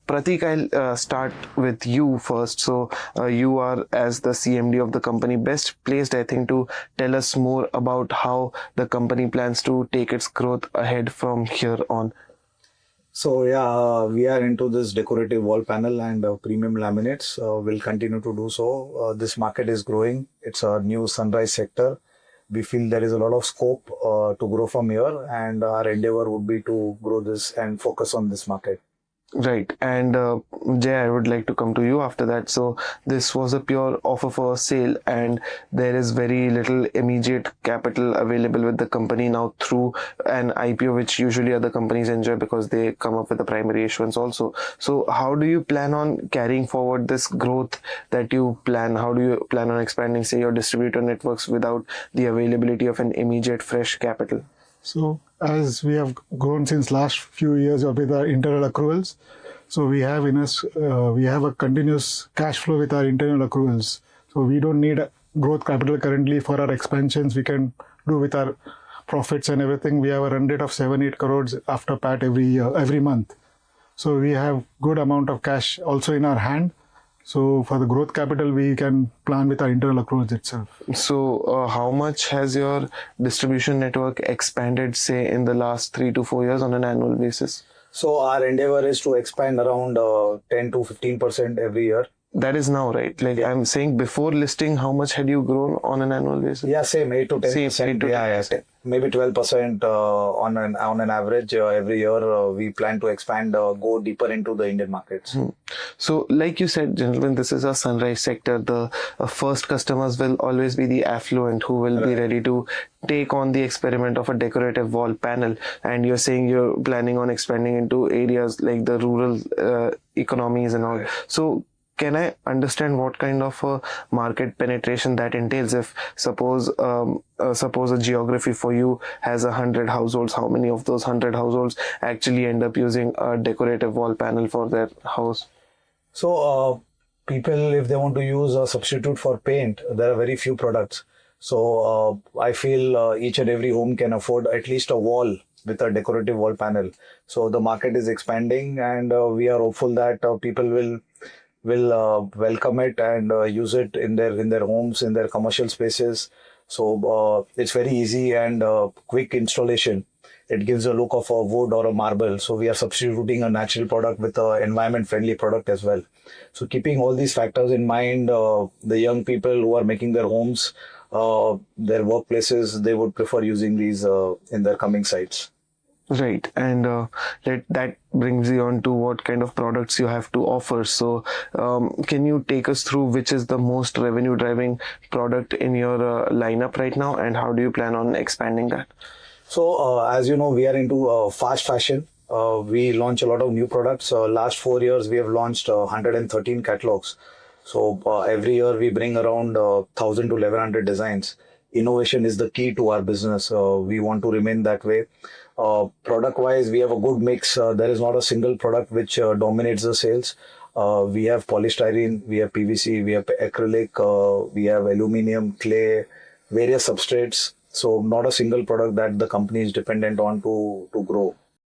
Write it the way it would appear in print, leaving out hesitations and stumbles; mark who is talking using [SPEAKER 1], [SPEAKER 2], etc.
[SPEAKER 1] Pratik, I'll start with you first. So, you are, as the CMD of the company, best placed, I think, to tell us more about how the company plans to take its growth ahead from here on.
[SPEAKER 2] So we are into this decorative wall panel and premium laminates. We'll continue to do so. This market is growing. It's a new sunrise sector. We feel there is a lot of scope to grow from here, and our endeavor would be to grow this and focus on this market.
[SPEAKER 1] Right. And Jay, I would like to come to you after that. So this was a pure offer for sale, and there is very little immediate capital available with the company now through an IPO, which usually other companies enjoy because they come up with a primary issuance also. So how do you plan on carrying forward this growth that you plan? How do you plan on expanding, say, your distributor networks without the availability of an immediate fresh capital?
[SPEAKER 3] So as we have grown since last few years with our internal accruals, so we have a continuous cash flow with our internal accruals. So we don't need growth capital currently for our expansions. We can do with our profits and everything. We have a run rate of 7-8 crores after PAT every month. So we have good amount of cash also in our hand. So for the growth capital, we can plan with our internal accruals itself.
[SPEAKER 1] So how much has your distribution network expanded, say, in the last 3 to 4 years on an annual basis?
[SPEAKER 2] So our endeavor is to expand around 10 to 15% every year.
[SPEAKER 1] That is now, right? Like, I'm saying, before listing, how much had you grown on an annual basis?
[SPEAKER 2] Yeah, same 8 to 10%.
[SPEAKER 1] Same, 8 to 10%.
[SPEAKER 2] Maybe 12% on an average every year. We plan to expand, go deeper into the Indian markets.
[SPEAKER 1] So, like you said, gentlemen, this is a sunrise sector. The first customers will always be the affluent who will be ready to take on the experiment of a decorative wall panel. And you're saying you're planning on expanding into areas like the rural economies and all. So, can I understand what kind of a market penetration that entails? If suppose a geography for you has 100 households, how many of those 100 households actually end up using a decorative wall panel for their house?
[SPEAKER 2] So people, if they want to use a substitute for paint, there are very few products. So I feel each and every home can afford at least a wall with a decorative wall panel. So the market is expanding, and we are hopeful that people will welcome it and use it in their homes, in their commercial spaces. So it's very easy and quick installation. It gives a look of a wood or a marble. So we are substituting a natural product with an environment friendly product as well. So keeping all these factors in mind, the young people who are making their homes, their workplaces, they would prefer using these in their coming sites.
[SPEAKER 1] Right, and that brings you on to what kind of products you have to offer. So can you take us through which is the most revenue driving product in your lineup right now, and how do you plan on expanding that?
[SPEAKER 2] So as you know, we are into fast fashion. We launch a lot of new products. Last 4 years, we have launched 113 catalogs. So every year we bring around 1,000 to 1,100 designs. Innovation is the key to our business. We want to remain that way. Product wise, we have a good mix. There is not a single product which dominates the sales. We have polystyrene, we have PVC, we have acrylic, we have aluminium, clay, various substrates. So not a single product that the company is dependent on to grow.